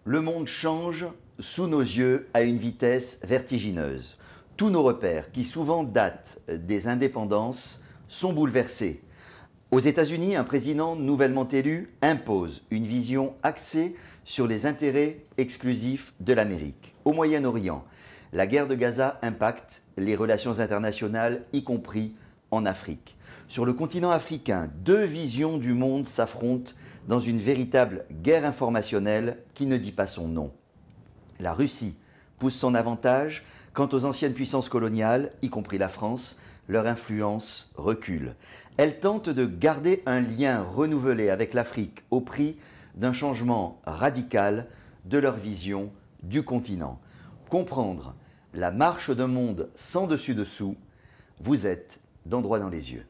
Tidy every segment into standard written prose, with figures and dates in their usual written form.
Le monde change sous nos yeux à une vitesse vertigineuse. Tous nos repères, qui souvent datent des indépendances, sont bouleversés. Aux États-Unis, un président nouvellement élu impose une vision axée sur les intérêts exclusifs de l'Amérique. Au Moyen-Orient, la guerre de Gaza impacte les relations internationales, y compris en Afrique. Sur le continent africain, deux visions du monde s'affrontent dans une véritable guerre informationnelle qui ne dit pas son nom. La Russie pousse son avantage, quant aux anciennes puissances coloniales, y compris la France, leur influence recule. Elle tente de garder un lien renouvelé avec l'Afrique au prix d'un changement radical de leur vision du continent. Comprendre la marche d'un monde sans dessus-dessous, vous êtes dans Droit dans les yeux.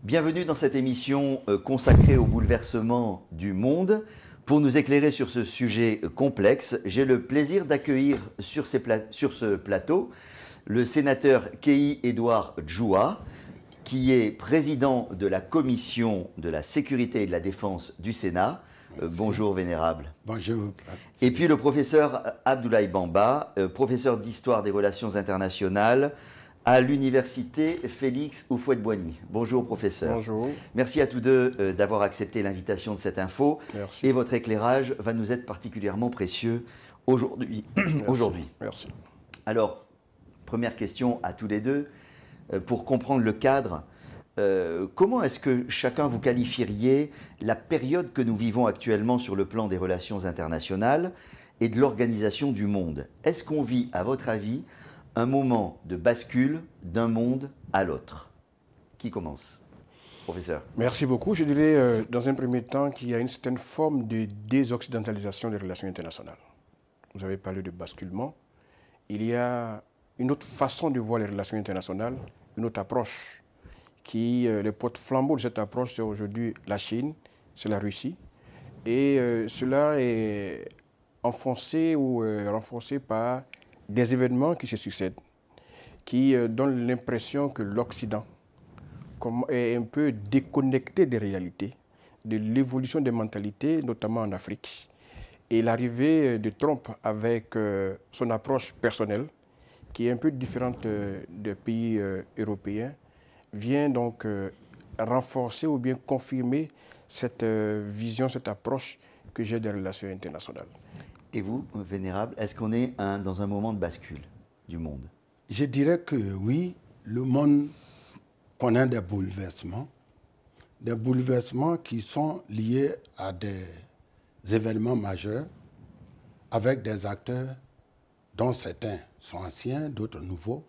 Bienvenue dans cette émission consacrée au bouleversement du monde. Pour nous éclairer sur ce sujet complexe, j'ai le plaisir d'accueillir sur ce plateau le sénateur Keï-Edouard Djoua, qui est président de la Commission de la Sécurité et de la Défense du Sénat. Bonjour, Vénérable. Bonjour. Et puis le professeur Abdoulaye Bamba, professeur d'Histoire des Relations internationales à l'université Félix Houphouët-Boigny. Bonjour, professeur. Bonjour. Merci à tous deux d'avoir accepté l'invitation de cette info. Merci. Et votre éclairage va nous être particulièrement précieux aujourd'hui. Merci. Alors, première question à tous les deux. Pour comprendre le cadre, comment est-ce que chacun vous qualifieriez la période que nous vivons actuellement sur le plan des relations internationales et de l'organisation du monde? Est-ce qu'on vit, à votre avis, un moment de bascule d'un monde à l'autre? Qui commence? Professeur. Merci beaucoup. Je dirais, dans un premier temps, qu'il y a une certaine forme de désoccidentalisation des relations internationales. Vous avez parlé de basculement. Il y a une autre façon de voir les relations internationales, une autre approche, qui, les porte-flambeaux de cette approche, c'est aujourd'hui la Chine, c'est la Russie. Et cela est enfoncé ou renforcé par des événements qui se succèdent, qui donnent l'impression que l'Occident est un peu déconnecté des réalités, de l'évolution des mentalités, notamment en Afrique. Et l'arrivée de Trump avec son approche personnelle, qui est un peu différente des pays européens, vient donc renforcer ou bien confirmer cette vision, cette approche que j'ai des relations internationales. Et vous, Vénérable, est-ce qu'on est dans un moment de bascule du monde? Je dirais que oui, le monde connaît des bouleversements qui sont liés à des événements majeurs avec des acteurs dont certains sont anciens, d'autres nouveaux,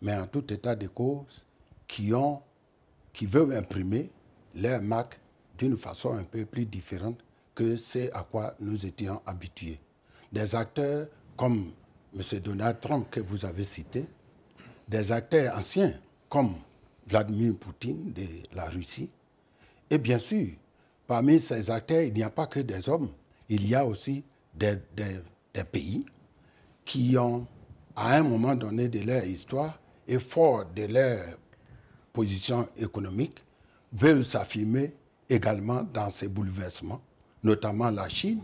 mais en tout état de cause qui veulent imprimer leur marque d'une façon un peu plus différente que ce à quoi nous étions habitués. Des acteurs comme M. Donald Trump que vous avez cité, des acteurs anciens comme Vladimir Poutine de la Russie. Et bien sûr, parmi ces acteurs, il n'y a pas que des hommes, il y a aussi des pays qui ont, à un moment donné de leur histoire, et fort de leur position économique, veulent s'affirmer également dans ces bouleversements, notamment la Chine,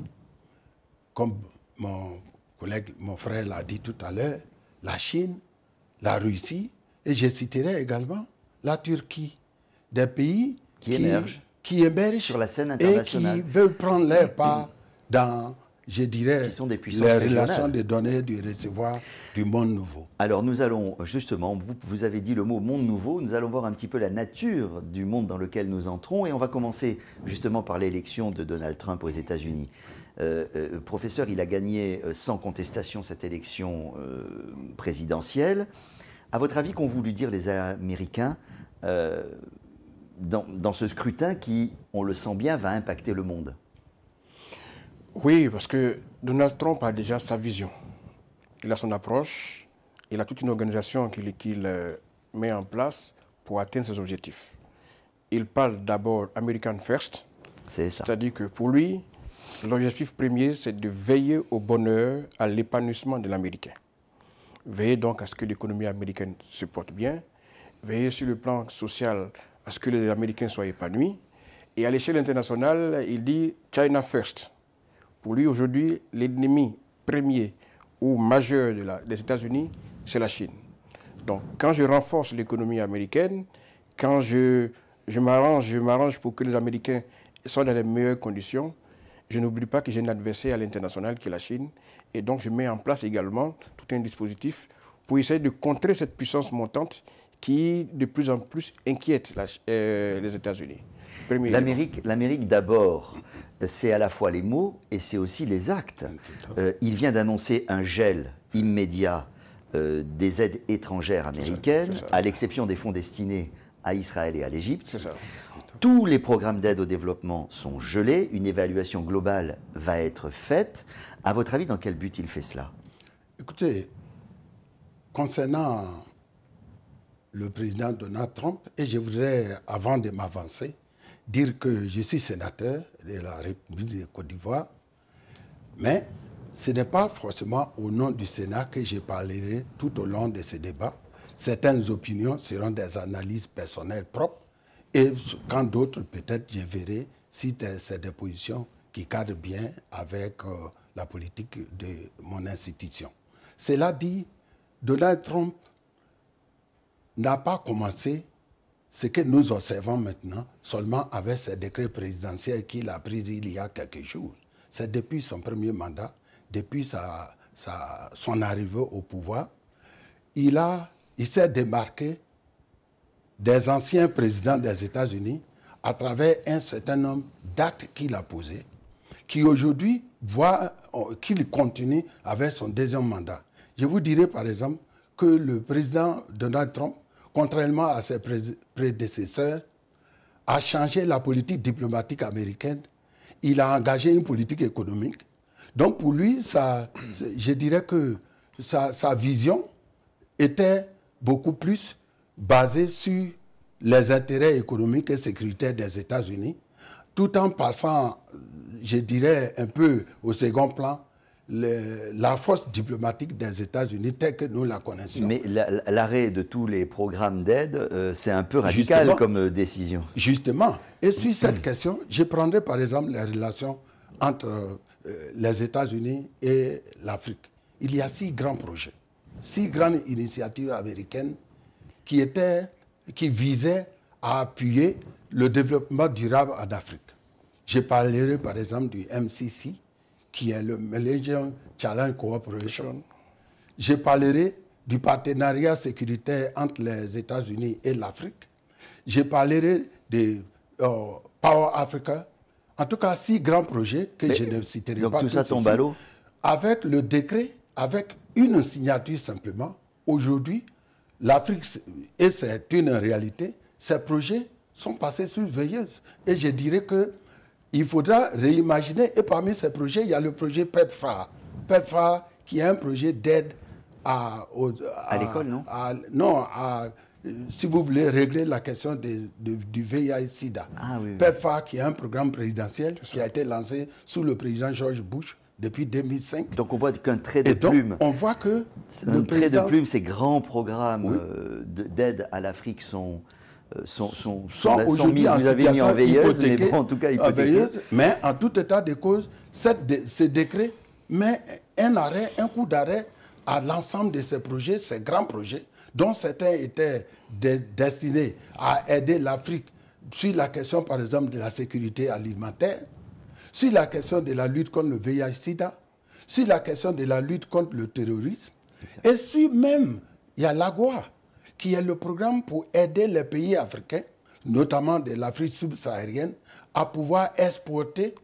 comme mon collègue, mon frère l'a dit tout à l'heure, la Chine, la Russie, et je citerai également la Turquie, des pays qui émergent sur la scène internationale et qui veulent prendre leur part dans, je dirais, qui sont des puissances les régionales. relations de donner, de recevoir du monde nouveau. Alors nous allons justement, vous avez dit le mot monde nouveau, nous allons voir un petit peu la nature du monde dans lequel nous entrons et on va commencer justement par l'élection de Donald Trump aux États-Unis. Professeur, il a gagné sans contestation cette élection présidentielle. À votre avis, qu'ont voulu dire les Américains dans ce scrutin qui, on le sent bien, va impacter le monde? Oui, parce que Donald Trump a déjà sa vision. Il a son approche, il a toute une organisation qu'il met en place pour atteindre ses objectifs. Il parle d'abord American First, C'est ça. C'est-à-dire que pour lui, L'objectif premier, c'est de veiller au bonheur, à l'épanouissement de l'Américain. Veiller donc à ce que l'économie américaine se porte bien, veiller sur le plan social à ce que les Américains soient épanouis. Et à l'échelle internationale, il dit China first. Pour lui, aujourd'hui, l'ennemi premier ou majeur des États-Unis, c'est la Chine. Donc, quand je renforce l'économie américaine, quand je m'arrange pour que les Américains soient dans les meilleures conditions, je n'oublie pas que j'ai un adversaire à l'international qui est la Chine. Et donc, je mets en place également tout un dispositif pour essayer de contrer cette puissance montante qui, de plus en plus, inquiète les États-Unis. L'Amérique d'abord, c'est à la fois les mots et c'est aussi les actes. Il vient d'annoncer un gel immédiat des aides étrangères américaines, à l'exception des fonds destinés à Israël et à l'Égypte. Tous les programmes d'aide au développement sont gelés, une évaluation globale va être faite. À votre avis, dans quel but il fait cela? Écoutez, concernant le président Donald Trump, et je voudrais, avant de m'avancer, dire que je suis sénateur de la République de Côte d'Ivoire, mais ce n'est pas forcément au nom du Sénat que je parlerai tout au long de ces débats. Certaines opinions seront des analyses personnelles propres, et quand d'autres, peut-être, je verrai si c'est des positions qui cadrent bien avec la politique de mon institution. Cela dit, Donald Trump n'a pas commencé ce que nous observons maintenant seulement avec ce décret présidentiel qu'il a pris il y a quelques jours. C'est depuis son premier mandat, depuis son arrivée au pouvoir, il s'est démarqué des anciens présidents des États-Unis à travers un certain nombre d'actes qu'il a posés, qui aujourd'hui voient qu'il continue avec son deuxième mandat. Je vous dirai par exemple que le président Donald Trump, contrairement à ses prédécesseurs, a changé la politique diplomatique américaine. Il a engagé une politique économique. Donc pour lui, je dirais que sa vision était beaucoup plus basée sur les intérêts économiques et sécuritaires des États-Unis, tout en passant, je dirais, un peu au second plan, la force diplomatique des États-Unis telle que nous la connaissions. Mais l'arrêt de tous les programmes d'aide, c'est un peu radical comme décision. Justement. Et sur cette question, je prendrai par exemple les relations entre les États-Unis et l'Afrique. Il y a 6 grands projets, 6 grandes initiatives américaines qui visaient à appuyer le développement durable en Afrique. Je parlerai par exemple du MCC, qui est le Millennium Challenge Cooperation. Je parlerai du partenariat sécuritaire entre les États-Unis et l'Afrique. Je parlerai de Power Africa. En tout cas, 6 grands projets que je ne citerai pas. Donc tout ça tombe à l'eau? Avec le décret, avec une signature simplement, aujourd'hui, l'Afrique, et c'est une réalité, ces projets sont passés sous veilleuse. Et je dirais qu'il faudra réimaginer. Et parmi ces projets, il y a le projet PEPFAR. PEPFAR, qui est un projet d'aide à l'école, non? Non, si vous voulez régler la question du VIH-Sida. Ah, oui, oui. PEPFAR, qui est un programme présidentiel qui a été lancé sous le président George Bush depuis 2005. Donc on voit qu'un trait de plume. On voit que un trait de plume, ces grands programmes d'aide à l'afrique sont aujourd'hui en situation veilleuse, mais bon, en tout cas hypothéqués. Mais en tout état de cause, ce décret met un coup d'arrêt à l'ensemble de ces projets, ces grands projets, dont certains étaient destinés à aider l'Afrique sur la question, par exemple, de la sécurité alimentaire, sur la question de la lutte contre le VIH-Sida, sur la question de la lutte contre le terrorisme, et sur même, il y a l'AGOA, qui est le programme pour aider les pays africains, notamment de l'Afrique subsaharienne, à pouvoir exporter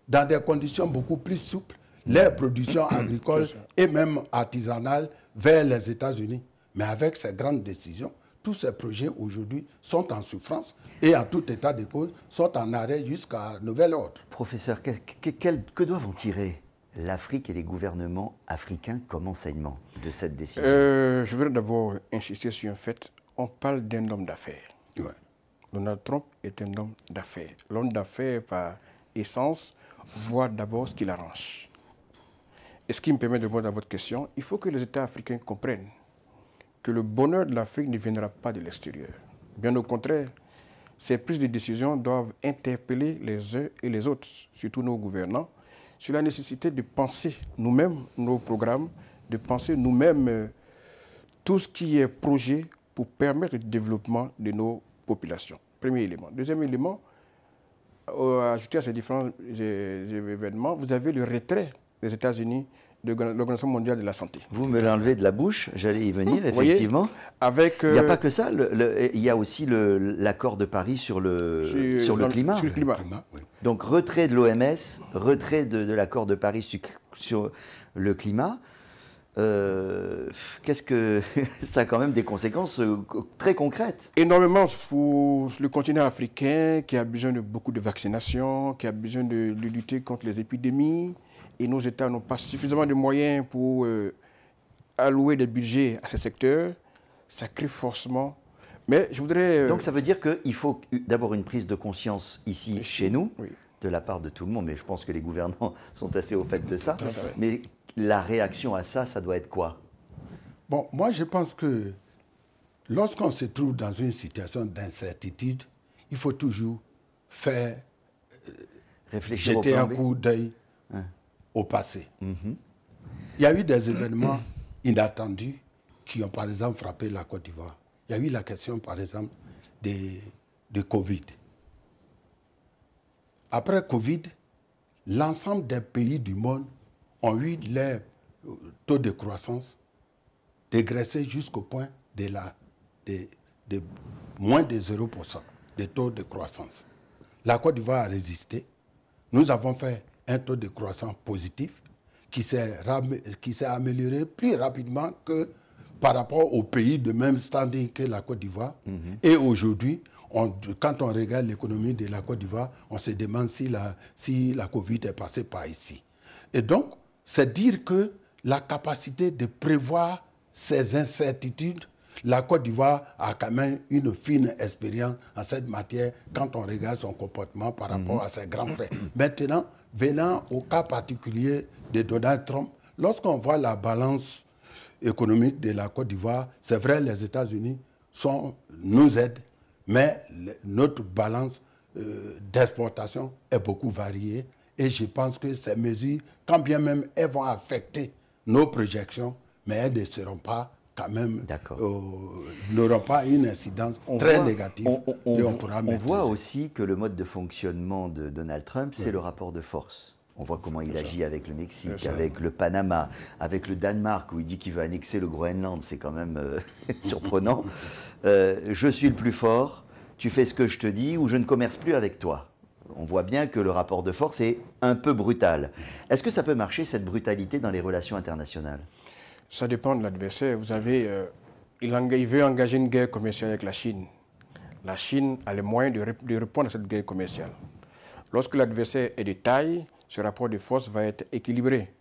dans des conditions beaucoup plus souples leurs productions agricoles et même artisanales vers les États-Unis. Mais avec ces grandes décisions, tous ces projets aujourd'hui sont en souffrance et en tout état de cause sont en arrêt jusqu'à nouvel ordre. Professeur, que doivent en tirer l'Afrique et les gouvernements africains comme enseignement de cette décision? Je voudrais d'abord insister sur un fait. On parle d'un homme d'affaires. Ouais. Donald Trump est un homme d'affaires. L'homme d'affaires, par essence, voient d'abord ce qui l'arrange. Et ce qui me permet de répondre à votre question, il faut que les États africains comprennent que le bonheur de l'Afrique ne viendra pas de l'extérieur. Bien au contraire, ces prises de décision doivent interpeller les uns et les autres, surtout nos gouvernants, sur la nécessité de penser nous-mêmes nos programmes, de penser nous-mêmes tout ce qui est projet pour permettre le développement de nos populations. Premier élément. Deuxième élément, ajouté à ces différents événements, vous avez le retrait des États-Unis de l'Organisation mondiale de la santé. Vous me l'enlevez de la bouche, j'allais y venir, effectivement. Avec, il n'y a pas que ça, il y a aussi l'accord de Paris sur le climat. Sur le climat. Oui. Donc retrait de l'OMS, retrait de l'accord de Paris sur le climat. Qu'est-ce que ça a quand même des conséquences très concrètes. Énormément pour le continent africain qui a besoin de beaucoup de vaccination, qui a besoin de lutter contre les épidémies. Et nos États n'ont pas suffisamment de moyens pour allouer des budgets à ces secteurs. Ça crée forcément. Mais je voudrais... Donc ça veut dire qu'il faut d'abord une prise de conscience ici, chez nous, oui, de la part de tout le monde. Mais je pense que les gouvernants sont assez au fait de ça. Mais la réaction à ça, ça doit être quoi? Bon, moi je pense que lorsqu'on se trouve dans une situation d'incertitude, il faut toujours faire réfléchir, jeter un coup d'œil au passé. Il y a eu des événements inattendus qui ont par exemple frappé la Côte d'Ivoire. Il y a eu la question par exemple de Covid. Après Covid, l'ensemble des pays du monde ont eu leur taux de croissance dégraissé jusqu'au point de moins de 0% de taux de croissance. La Côte d'Ivoire a résisté. Nous avons fait un taux de croissance positif qui s'est amélioré plus rapidement que par rapport aux pays de même standing que la Côte d'Ivoire. Et aujourd'hui, quand on regarde l'économie de la Côte d'Ivoire, on se demande si la Covid est passée par ici. Et donc, c'est dire que la capacité de prévoir ces incertitudes, la Côte d'Ivoire a quand même une fine expérience en cette matière quand on regarde son comportement par rapport à ses grands faits. Maintenant, venant au cas particulier de Donald Trump, lorsqu'on voit la balance économique de la Côte d'Ivoire, c'est vrai, les États-Unis nous aident, mais notre balance d'exportation est beaucoup variée. Et je pense que ces mesures, quand bien même elles vont affecter nos projections, mais elles ne seront pas quand même, n'auront pas une incidence très négative. On voit aussi que le mode de fonctionnement de Donald Trump, c'est le rapport de force. On voit comment il agit avec le Mexique, avec le Panama, avec le Danemark, où il dit qu'il veut annexer le Groenland. C'est quand même surprenant. Je suis le plus fort, tu fais ce que je te dis, ou je ne commerce plus avec toi. On voit bien que le rapport de force est un peu brutal. Est-ce que ça peut marcher, cette brutalité, dans les relations internationales? Ça dépend de l'adversaire. Vous avez, il veut engager une guerre commerciale avec la Chine. La Chine a les moyens de répondre à cette guerre commerciale. Lorsque l'adversaire est de taille, ce rapport de force va être équilibré.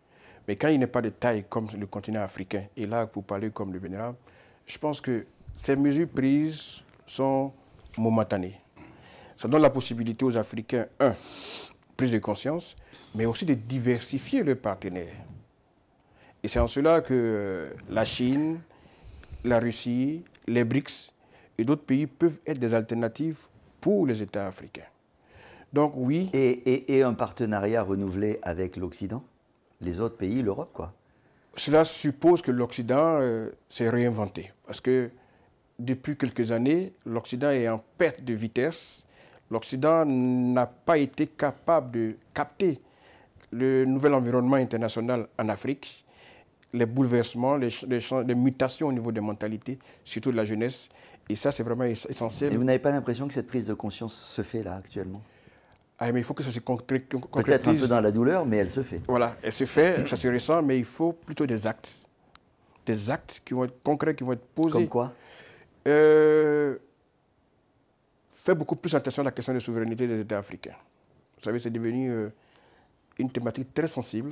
Mais quand il n'est pas de taille comme le continent africain, et là, pour parler comme le vénérable, je pense que ces mesures prises sont momentanées. Ça donne la possibilité aux Africains, prise de conscience, mais aussi de diversifier leurs partenaires. Et c'est en cela que la Chine, la Russie, les BRICS et d'autres pays peuvent être des alternatives pour les États africains. Donc oui. Et un partenariat renouvelé avec l'Occident? Les autres pays, l'Europe, quoi? Cela suppose que l'Occident s'est réinventé. Parce que depuis quelques années, l'Occident est en perte de vitesse. L'Occident n'a pas été capable de capter le nouvel environnement international en Afrique, les bouleversements, les mutations au niveau des mentalités, surtout de la jeunesse. Et ça, c'est vraiment essentiel. Et vous n'avez pas l'impression que cette prise de conscience se fait là, actuellement? Ah, mais il faut que ça se concrétise. Peut-être un peu dans la douleur, mais elle se fait. Voilà, elle se fait, ça se ressent, mais il faut plutôt des actes. Des actes qui vont être concrets, qui vont être posés. Comme quoi? Faire beaucoup plus attention à la question de souveraineté des États africains. Vous savez, c'est devenu une thématique très sensible.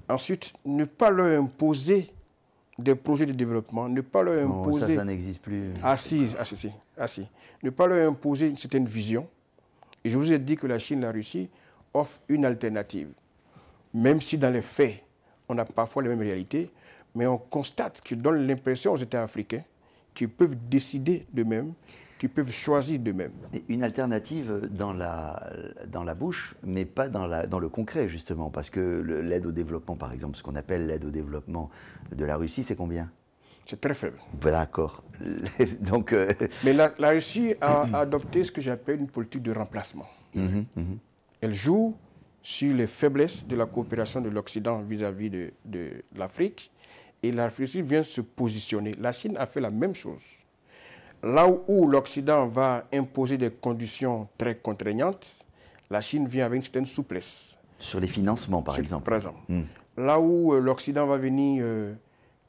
Ensuite, ne pas leur imposer des projets de développement, ne pas leur imposer... Ça n'existe plus. Ah si. Ne pas leur imposer une certaine vision. Et je vous ai dit que la Chine et la Russie offre une alternative. Même si dans les faits, on a parfois les mêmes réalités, mais on constate qu'ils donnent l'impression aux États africains qu'ils peuvent décider d'eux-mêmes, qu'ils peuvent choisir d'eux-mêmes. Une alternative dans la bouche, mais pas dans le concret, justement, parce que l'aide au développement, par exemple, ce qu'on appelle l'aide au développement de la Russie, c'est combien? C'est très faible. D'accord. Donc, mais la Russie a adopté ce que j'appelle une politique de remplacement. Elle joue sur les faiblesses de la coopération de l'Occident vis-à-vis de l'Afrique, et la Russie vient se positionner. La Chine a fait la même chose. Là où l'Occident va imposer des conditions très contraignantes, la Chine vient avec une certaine souplesse. Sur les financements, par exemple. Par exemple. Là où l'Occident va venir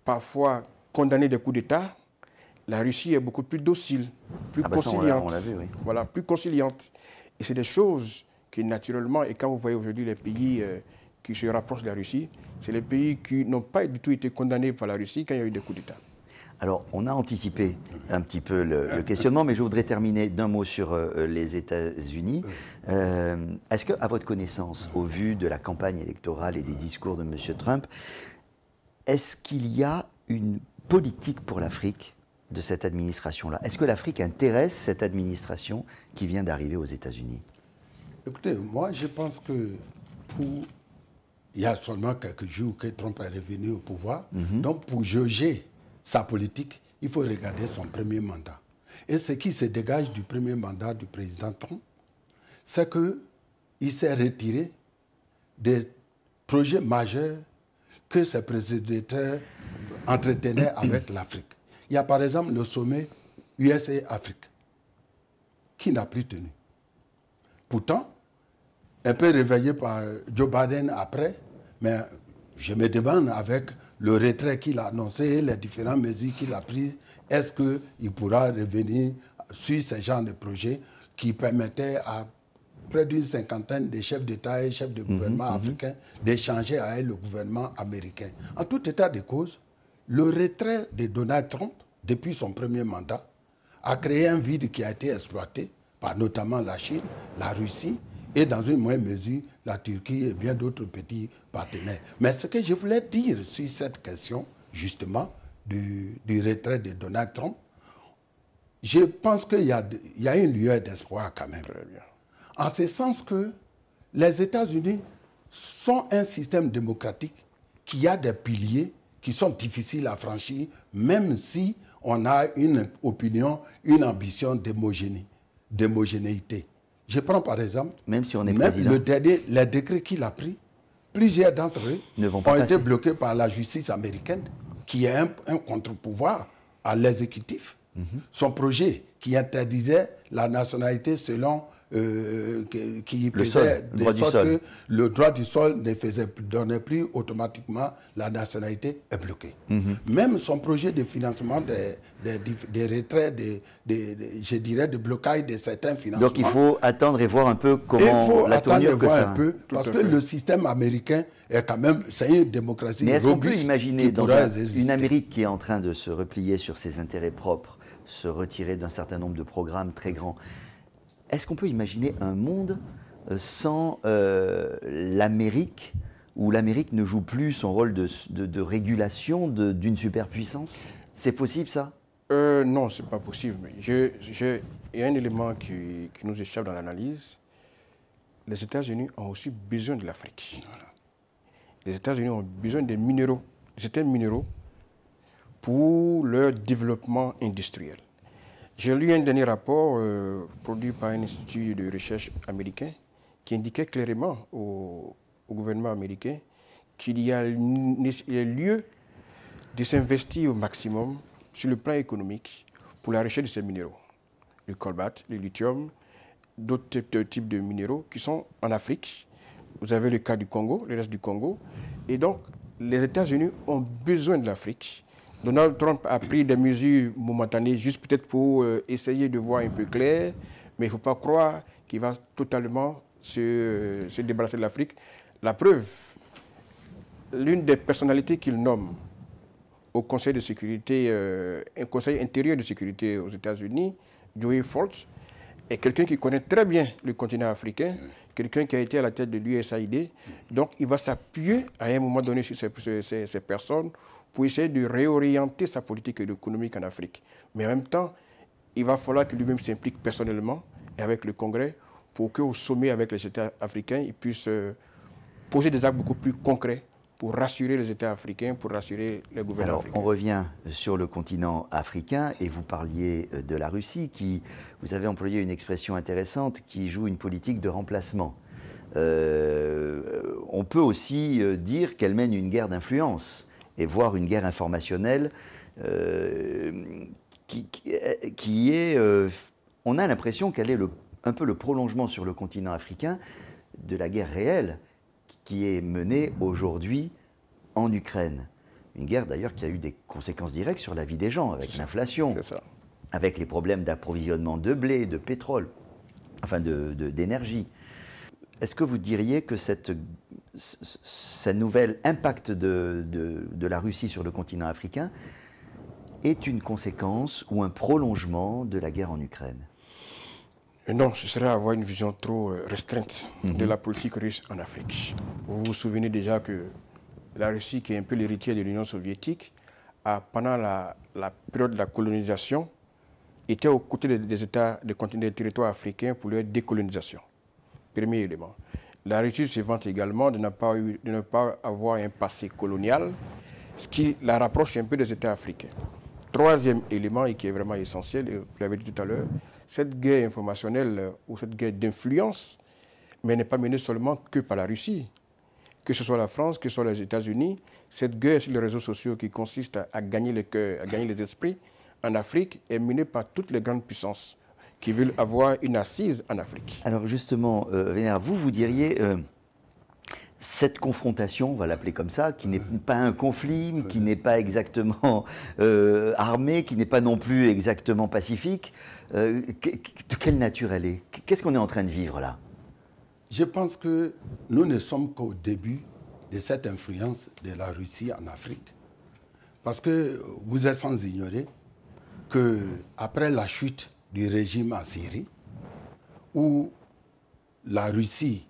parfois condamner des coups d'État, la Russie est beaucoup plus docile, plus conciliante. On l'a vu, oui. Voilà, plus conciliante. Et c'est des choses qui, naturellement, et quand vous voyez aujourd'hui les pays qui se rapprochent de la Russie, c'est les pays qui n'ont pas du tout été condamnés par la Russie quand il y a eu des coups d'État. Alors, on a anticipé un petit peu le questionnement, mais je voudrais terminer d'un mot sur les États-Unis. Est-ce qu'à votre connaissance, au vu de la campagne électorale et des discours de M. Trump, est-ce qu'il y a une politique pour l'Afrique de cette administration-là? Est-ce que l'Afrique intéresse cette administration qui vient d'arriver aux États-Unis? Écoutez, moi, je pense que il y a seulement quelques jours que Trump est revenu au pouvoir. Donc, pour juger sa politique, il faut regarder son premier mandat. Et ce qui se dégage du premier mandat du président Trump, c'est qu'il s'est retiré des projets majeurs que ses présidents entretenaient avec l'Afrique. Il y a par exemple le sommet USA-Afrique, qui n'a plus tenu. Pourtant, un peu réveillé par Joe Biden après, mais je me demande avec le retrait qu'il a annoncé et les différentes mesures qu'il a prises, est-ce qu'il pourra revenir sur ce genre de projet qui permettait à près d'une cinquantaine de chefs d'État et chefs de gouvernement africains d'échanger avec le gouvernement américain. En tout état de cause, le retrait de Donald Trump, depuis son premier mandat, a créé un vide qui a été exploité par notamment la Chine, la Russie et dans une moindre mesure la Turquie et bien d'autres petits partenaires. Mais ce que je voulais dire sur cette question, justement, du retrait de Donald Trump, je pense qu'il y a une lueur d'espoir quand même. Très bien. En ce sens que les États-Unis sont un système démocratique qui a des piliers qui sont difficiles à franchir, même si on a une opinion, une ambition d'homogénéité. Je prends par exemple, même si on est président, les décrets qu'il a pris, plusieurs d'entre eux ont été bloqués par la justice américaine, qui est un contre-pouvoir à l'exécutif. Son projet qui interdisait la nationalité selon qui faisait de sorte que le droit du sol ne donnait plus automatiquement la nationalité est bloquée. Même son projet de financement des retraits, je dirais, de blocage de certains financements. Donc il faut attendre et voir un peu comment la tournure que ça... Parce que le système américain est quand même, c'est une démocratie robuste. Mais est-ce qu'on peut imaginer dans une Amérique qui est en train de se replier sur ses intérêts propres, se retirer d'un certain nombre de programmes très grands, est-ce qu'on peut imaginer un monde sans l'Amérique, où l'Amérique ne joue plus son rôle de régulation d'une superpuissance? C'est possible, ça? Non, ce n'est pas possible. Mais il y a un élément qui nous échappe dans l'analyse. Les États-Unis ont aussi besoin de l'Afrique. Voilà. Les États-Unis ont besoin des minéraux, certains minéraux, pour leur développement industriel. J'ai lu un dernier rapport produit par un institut de recherche américain qui indiquait clairement au gouvernement américain qu'il y a lieu de s'investir au maximum sur le plan économique pour la recherche de ces minéraux. Le cobalt, le lithium, d'autres types de minéraux qui sont en Afrique. Vous avez le cas du Congo, le reste du Congo. Et donc, les États-Unis ont besoin de l'Afrique. Donald Trump a pris des mesures momentanées juste peut-être pour essayer de voir un peu clair, mais il ne faut pas croire qu'il va totalement se débarrasser de l'Afrique. La preuve, l'une des personnalités qu'il nomme au Conseil de sécurité, un Conseil intérieur de sécurité aux États-Unis, Joey Fultz, est quelqu'un qui connaît très bien le continent africain, quelqu'un qui a été à la tête de l'USAID. Donc, il va s'appuyer à un moment donné sur ces personnes pour essayer de réorienter sa politique économique en Afrique. Mais en même temps, il va falloir que lui-même s'implique personnellement et avec le Congrès pour qu'au sommet avec les États africains, il puisse poser des actes beaucoup plus concrets pour rassurer les États africains, pour rassurer les gouvernements africains. On revient sur le continent africain et vous parliez de la Russie qui, vous avez employé une expression intéressante, qui joue une politique de remplacement. On peut aussi dire qu'elle mène une guerre d'influence et voire une guerre informationnelle qui est... on a l'impression qu'elle est un peu le prolongement sur le continent africain de la guerre réelle qui est menée aujourd'hui en Ukraine. Une guerre d'ailleurs qui a eu des conséquences directes sur la vie des gens, avec l'inflation, avec les problèmes d'approvisionnement de blé, de pétrole, enfin d'énergie. Est-ce que vous diriez que ce nouvel impact de la Russie sur le continent africain est une conséquence ou un prolongement de la guerre en Ukraine? Non, ce serait avoir une vision trop restreinte de la politique russe en Afrique. Vous vous souvenez déjà que la Russie, qui est un peu l'héritier de l'Union soviétique, pendant la période de la colonisation, était aux côtés des États, des territoires africains pour leur décolonisation. Premier élément. La Russie se vante également de ne pas avoir un passé colonial, ce qui la rapproche un peu des États africains. Troisième élément, et qui est vraiment essentiel, et vous l'avez dit tout à l'heure, cette guerre informationnelle ou cette guerre d'influence, mais n'est pas menée seulement que par la Russie. Que ce soit la France, que ce soit les États-Unis, cette guerre sur les réseaux sociaux qui consiste à gagner les cœurs, à gagner les esprits en Afrique est menée par toutes les grandes puissances qui veulent avoir une assise en Afrique. Alors justement, Vénère, vous diriez cette confrontation, on va l'appeler comme ça, qui n'est pas un conflit, qui n'est pas exactement armé, qui n'est pas non plus exactement pacifique, de quelle nature elle est? Qu'est-ce qu'on est en train de vivre là? Je pense que nous ne sommes qu'au début de cette influence de la Russie en Afrique. Parce que vous êtes sans ignorer qu'après la chute du régime en Syrie, où la Russie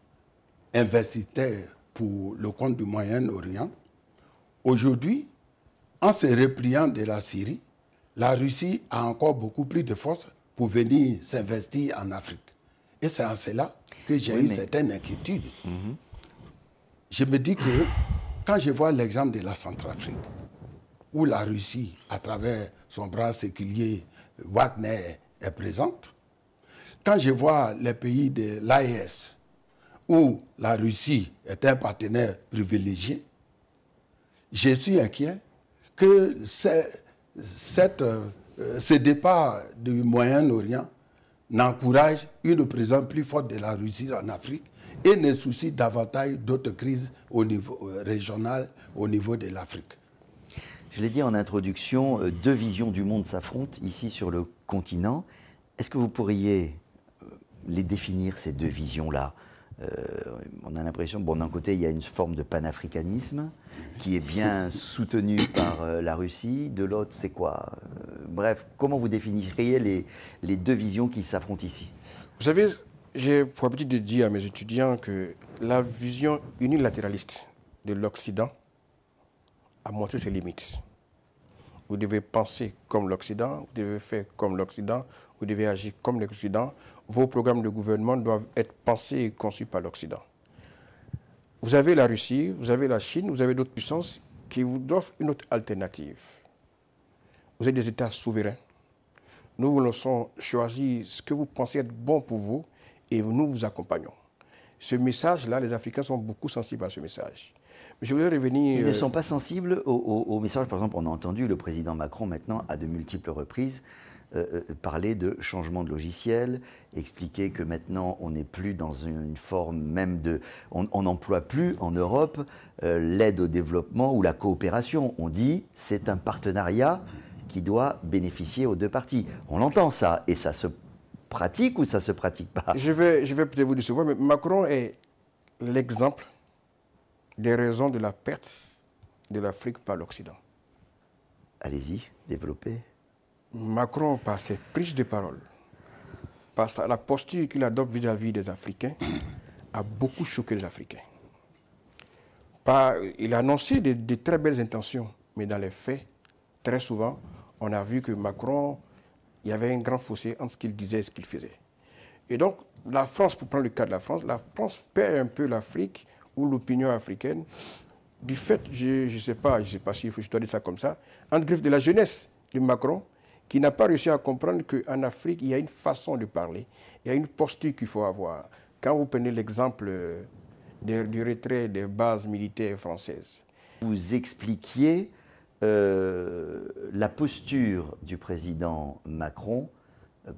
investissait pour le compte du Moyen-Orient, aujourd'hui, en se repliant de la Syrie, la Russie a encore beaucoup plus de force pour venir s'investir en Afrique. Et c'est en cela que j'ai eu certaines inquiétudes. Je me dis que quand je vois l'exemple de la Centrafrique, où la Russie, à travers son bras séculier, Wagner, est présente, quand je vois les pays de l'AES, où la Russie est un partenaire privilégié, je suis inquiet que ce départ du Moyen-Orient n'encourage une présence plus forte de la Russie en Afrique et ne soucie davantage d'autres crises au niveau régional, au niveau de l'Afrique. Je l'ai dit en introduction, deux visions du monde s'affrontent ici sur le continent. Est-ce que vous pourriez les définir, ces deux visions-là? On a l'impression, bon, d'un côté, il y a une forme de panafricanisme qui est bien soutenu par la Russie. De l'autre, c'est quoi? Bref, comment vous définiriez les deux visions qui s'affrontent ici? Vous savez, j'ai pour habitude de dire à mes étudiants que la vision unilatéraliste de l'Occident a montré ses limites. Vous devez penser comme l'Occident, vous devez faire comme l'Occident, vous devez agir comme l'Occident. Vos programmes de gouvernement doivent être pensés et conçus par l'Occident. Vous avez la Russie, vous avez la Chine, vous avez d'autres puissances qui vous offrent une autre alternative. Vous êtes des États souverains. Nous vous laissons choisir ce que vous pensez être bon pour vous et nous vous accompagnons. Ce message-là, les Africains sont beaucoup sensibles à ce message. Je voudrais revenir... Ils ne sont pas sensibles au message. Par exemple, on a entendu le président Macron maintenant à de multiples reprises parler de changement de logiciel, expliquer que maintenant on n'est plus dans une forme même de... On n'emploie plus en Europe l'aide au développement ou la coopération. On dit c'est un partenariat qui doit bénéficier aux deux parties. On l'entend ça, et ça se pratique ou ça ne se pratique pas? Je vais peut-être vous décevoir, mais Macron est l'exemple des raisons de la perte de l'Afrique par l'Occident. Allez-y, développez. Macron, par ses prises de parole, parce que la posture qu'il adopte vis-à-vis des Africains a beaucoup choqué les Africains. Il a annoncé de très belles intentions, mais dans les faits, très souvent, on a vu que Macron, il y avait un grand fossé entre ce qu'il disait et ce qu'il faisait. Et donc, la France, pour prendre le cas de la France perd un peu l'Afrique ou l'opinion africaine du fait, je ne sais pas si je dois dire ça comme ça, entre griffes de la jeunesse de Macron, qui n'a pas réussi à comprendre qu'en Afrique, il y a une façon de parler, il y a une posture qu'il faut avoir. Quand vous prenez l'exemple du retrait des bases militaires françaises. Vous expliquiez la posture du président Macron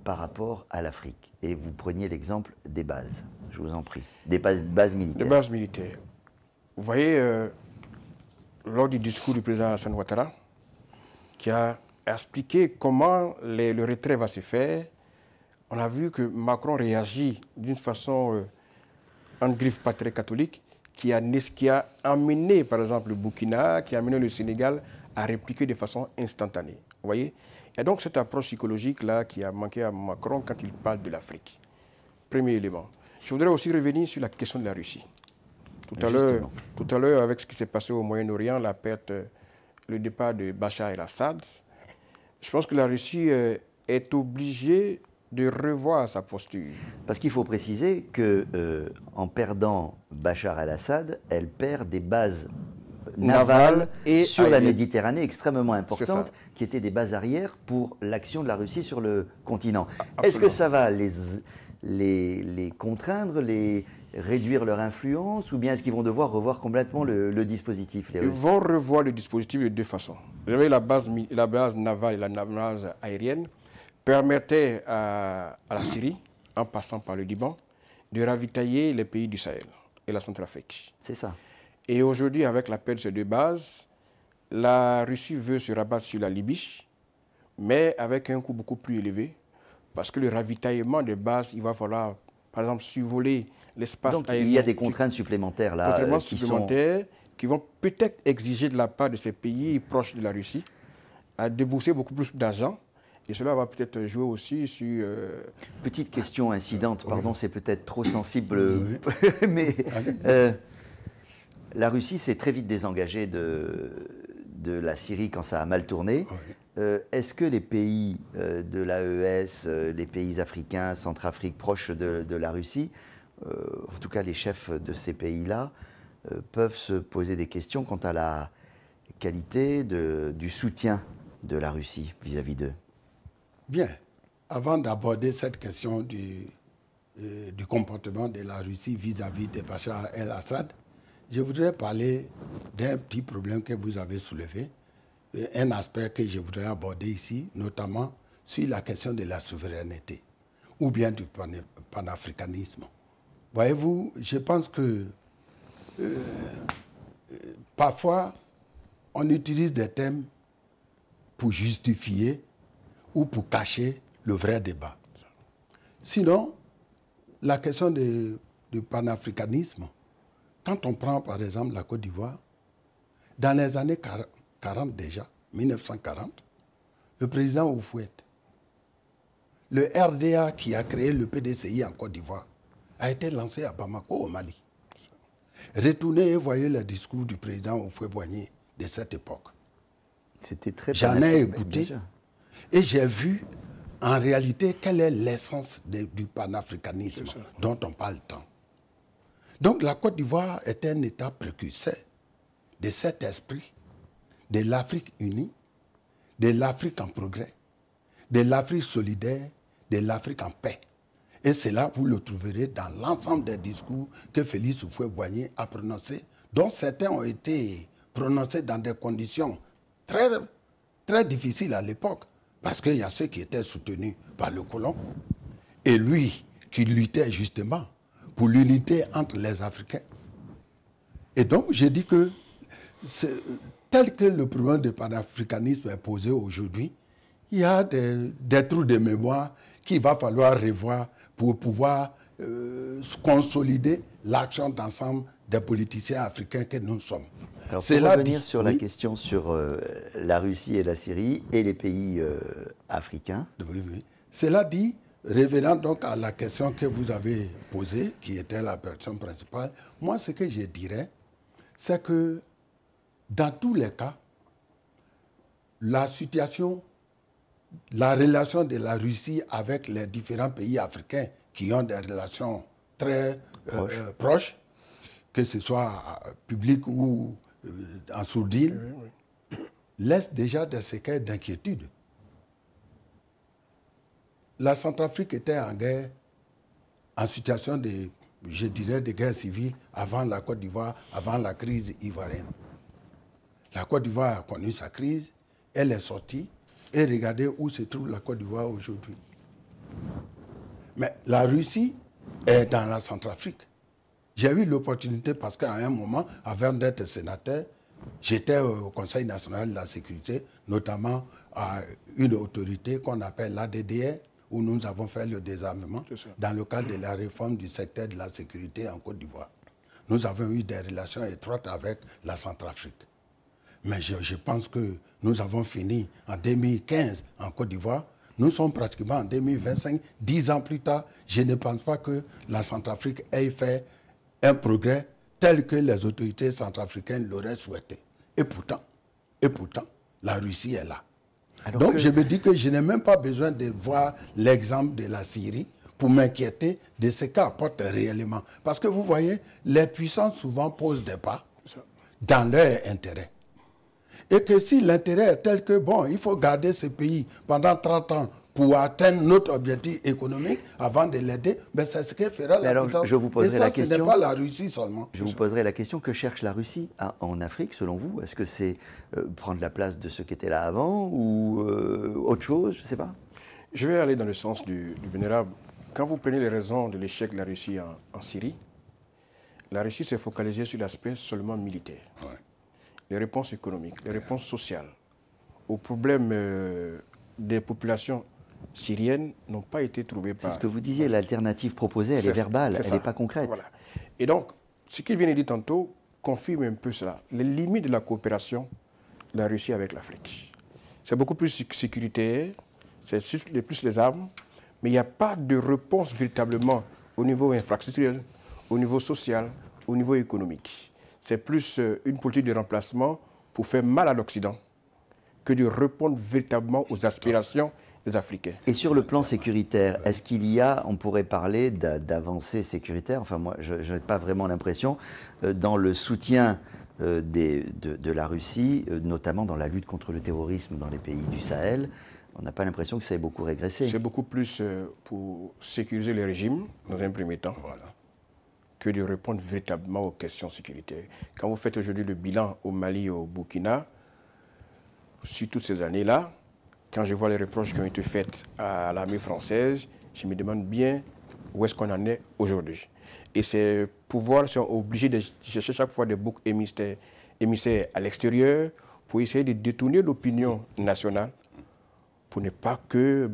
par rapport à l'Afrique. Et vous preniez l'exemple des bases, je vous en prie, des bases militaires. Des bases militaires. Vous voyez, lors du discours du président Alassane Ouattara, qui a expliqué comment le retrait va se faire, on a vu que Macron réagit d'une façon en griffe pas très catholique, qui a amené, par exemple, le Burkina, qui a amené le Sénégal à répliquer de façon instantanée. Vous voyez? Et donc, cette approche psychologique-là qui a manqué à Macron quand il parle de l'Afrique. Premier élément. Je voudrais aussi revenir sur la question de la Russie. Tout à l'heure, avec ce qui s'est passé au Moyen-Orient, la perte, le départ de Bachar el-Assad, je pense que la Russie est obligée de revoir sa posture. Parce qu'il faut préciser qu'en perdant Bachar el-Assad, elle perd des bases navales et sur la Méditerranée extrêmement importantes, qui étaient des bases arrières pour l'action de la Russie sur le continent. Est-ce que ça va les contraindre, réduire leur influence, ou bien est-ce qu'ils vont devoir revoir complètement le dispositif, les Russes? Ils vont revoir le dispositif de deux façons. Vous avez la base navale et la base aérienne permettaient à la Syrie, en passant par le Liban, de ravitailler les pays du Sahel et la Centrafrique. C'est ça. Et aujourd'hui, avec la perte de ces deux bases, la Russie veut se rabattre sur la Libye, mais avec un coût beaucoup plus élevé, parce que le ravitaillement des bases, il va falloir, par exemple, survoler l'espace aérien. Donc il y a des contraintes supplémentaires là, qui vont peut-être exiger de la part de ces pays proches de la Russie à débourser beaucoup plus d'argent. Et cela va peut-être jouer aussi sur... Petite question incidente, pardon, c'est peut-être trop sensible, mais la Russie s'est très vite désengagée de la Syrie quand ça a mal tourné. Est-ce que les pays de l'AES, les pays africains, Centrafrique, proches de la Russie, en tout cas les chefs de ces pays-là, peuvent se poser des questions quant à la qualité du soutien de la Russie vis-à-vis d'eux? Bien. Avant d'aborder cette question du comportement de la Russie vis-à-vis de Bachar el-Assad, je voudrais parler d'un petit problème que vous avez soulevé, un aspect que je voudrais aborder ici, notamment sur la question de la souveraineté ou bien du panafricanisme. Voyez-vous, je pense que parfois, on utilise des thèmes pour justifier ou pour cacher le vrai débat. Sinon, la question du panafricanisme, quand on prend par exemple la Côte d'Ivoire, dans les années 40 déjà, 1940, le président Houphouët, le RDA qui a créé le PDCI en Côte d'Ivoire, a été lancé à Bamako au Mali. Retournez et voyez le discours du président Houphouët-Boigny de cette époque. C'était très J'en ai écouté et j'ai vu en réalité quelle est l'essence du panafricanisme dont on parle tant. Donc la Côte d'Ivoire est un État précurseur de cet esprit de l'Afrique unie, de l'Afrique en progrès, de l'Afrique solidaire, de l'Afrique en paix. Et cela, vous le trouverez dans l'ensemble des discours que Félix Houphouët-Boigny a prononcés, dont certains ont été prononcés dans des conditions très, très difficiles à l'époque, parce qu'il y a ceux qui étaient soutenus par le colon, et lui qui luttait justement pour l'unité entre les Africains. Et donc, j'ai dit que, tel que le problème du panafricanisme est posé aujourd'hui, il y a des trous de mémoire qu'il va falloir revoir pour pouvoir consolider l'action d'ensemble des politiciens africains que nous sommes. Alors, pour revenir sur la question sur la Russie et la Syrie et les pays africains. Oui, oui. Cela dit, revenant donc à la question que vous avez posée, qui était la question principale, moi ce que je dirais, c'est que dans tous les cas, la situation, la relation de la Russie avec les différents pays africains qui ont des relations très proches, que ce soit public ou en sourdine, laisse déjà des séquelles d'inquiétude. La Centrafrique était en guerre, en situation de, je dirais, de guerre civile avant la Côte d'Ivoire, avant la crise ivoirienne. La Côte d'Ivoire a connu sa crise, elle est sortie, et regardez où se trouve la Côte d'Ivoire aujourd'hui. Mais la Russie est dans la Centrafrique. J'ai eu l'opportunité, parce qu'à un moment, avant d'être sénateur, j'étais au Conseil national de la sécurité, notamment à une autorité qu'on appelle l'ADDR, où nous avons fait le désarmement dans le cadre de la réforme du secteur de la sécurité en Côte d'Ivoire. Nous avons eu des relations étroites avec la Centrafrique. Mais je pense que nous avons fini en 2015 en Côte d'Ivoire. Nous sommes pratiquement en 2025, 10 ans plus tard. Je ne pense pas que la Centrafrique ait fait un progrès tel que les autorités centrafricaines l'auraient souhaité. Et pourtant, la Russie est là. Donc je me dis que je n'ai même pas besoin de voir l'exemple de la Syrie pour m'inquiéter de ce qu'apporte réellement. Parce que vous voyez, les puissances souvent posent des pas dans leur intérêt. Et que si l'intérêt est tel que, bon, il faut garder ce pays pendant 30 ans pour atteindre notre objectif économique avant de l'aider, ben c'est ce que fera la puissance. Je vous poserai la question. Ce n'est pas la Russie seulement. Je vous poserai la question, que cherche la Russie en Afrique, selon vous? Est-ce que c'est prendre la place de ceux qui étaient là avant ou autre chose? Je ne sais pas. Je vais aller dans le sens du vénérable. Quand vous prenez les raisons de l'échec de la Russie en Syrie, la Russie s'est focalisée sur l'aspect seulement militaire. Ouais. Les réponses économiques, les réponses sociales aux problèmes des populations syriennes n'ont pas été trouvées par... C'est ce que vous disiez, l'alternative proposée, elle est verbale, elle n'est pas concrète. Voilà. Et donc, ce qu'il vient de dire tantôt confirme un peu cela. Les limites de la coopération de la Russie avec l'Afrique. C'est beaucoup plus sécuritaire, c'est plus les armes, mais il n'y a pas de réponse véritablement au niveau infrastructurel, au niveau social, au niveau économique. C'est plus une politique de remplacement pour faire mal à l'Occident que de répondre véritablement aux aspirations des Africains. Et sur le plan sécuritaire, est-ce qu'il y a, on pourrait parler d'avancées sécuritaires, enfin moi je n'ai pas vraiment l'impression, dans le soutien de la Russie, notamment dans la lutte contre le terrorisme dans les pays du Sahel, on n'a pas l'impression que ça ait beaucoup régressé. C'est beaucoup plus pour sécuriser les régimes, dans un premier temps. Voilà. Que de répondre véritablement aux questions sécuritaires. Quand vous faites aujourd'hui le bilan au Mali et au Burkina, sur toutes ces années-là, quand je vois les reproches qui ont été faits à l'armée française, je me demande bien où est-ce qu'on en est aujourd'hui. Et ces pouvoirs sont obligés de chercher chaque fois des boucs émissaires à l'extérieur pour essayer de détourner l'opinion nationale pour ne pas que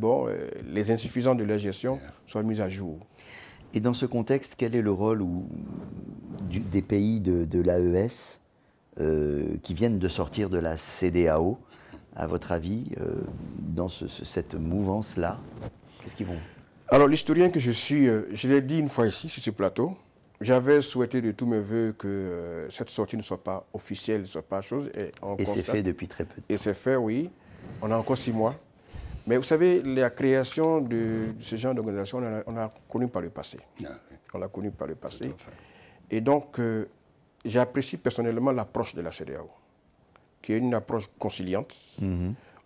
les insuffisants de leur gestion soient mis à jour. Et dans ce contexte, quel est le rôle des pays de l'AES qui viennent de sortir de la CEDEAO, à votre avis, dans cette mouvance-là? Qu'est-ce qu'ils vont? Alors, l'historien que je suis, je l'ai dit une fois ici, sur ce plateau, j'avais souhaité de tous mes voeux que cette sortie ne soit pas officielle, ne soit pas chose. Et c'est fait depuis très peu de temps. Et c'est fait, oui. On a encore 6 mois. Mais vous savez, la création de ce genre d'organisation, on a connu par le passé. On l'a connu par le passé. Et donc, j'apprécie personnellement l'approche de la CEDEAO, qui est une approche conciliante.